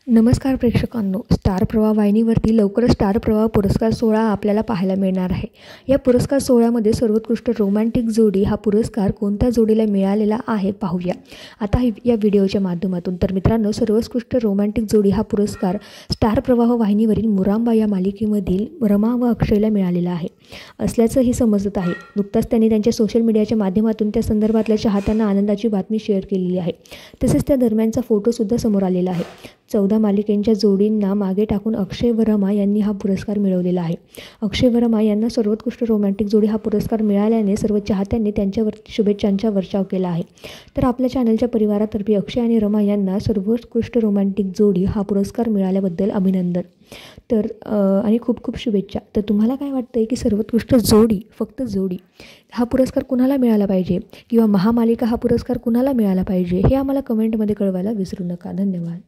नमस्कार प्रेक्षकांनो, स्टार प्रवाह वाहिनीवरती लवकरच स्टार प्रवाह पुरस्कार सोहळा आपल्याला पाहायला मिळणार आहे। या पुरस्कार सोहळ्यामध्ये सर्वोत्कृष्ट रोमॅन्टिक जोडी हा पुरस्कार कोणत्या जोडीला मिळालेला आहे पाहूया आता या व्हिडिओच्या माध्यमातून। तर मित्रांनो, सर्वोत्कृष्ट रोमॅन्टिक जोडी हा पुरस्कार स्टार प्रवाह वाहिनीवरील मुरांबा या मालिकेमधील रमा व अक्षयला मिळालेला आहे असल्याचंही समजत आहे। नुकताच त्यांनी त्यांच्या सोशल मीडियाच्या माध्यमातून त्या संदर्भातल्या चाहत्यांना आनंदाची बातमी शेअर केलेली आहे। तसेच त्या दरम्यानचा फोटोसुद्धा समोर आलेला आहे। 14 मालिकेंच्या जोडींना मागे टाकून अक्षय व रमा यांनी हा पुरस्कार मिळवलेला आहे। अक्षय व रमा यांना सर्वोत्कृष्ट रोमॅन्टिक जोडी हा पुरस्कार मिळाल्याने सर्व चाहत्यांनी त्यांच्यावरती शुभेच्छांचा वर्षाव केला आहे। तर आपल्या चॅनलच्या परिवारातर्फे अक्षय आणि रमा यांना सर्वोत्कृष्ट रोमॅन्टिक जोडी हा पुरस्कार मिळाल्याबद्दल अभिनंदन तर आणि खूप खूप शुभेच्छा। तर तुम्हाला काय वाटतंय की सर्वोत्कृष्ट जोडी, फक्त जोडी हा पुरस्कार कुणाला मिळाला पाहिजे किंवा महामालिका हा पुरस्कार कुणाला मिळाला पाहिजे हे आम्हाला कमेंटमध्ये कळवायला विसरू नका। धन्यवाद।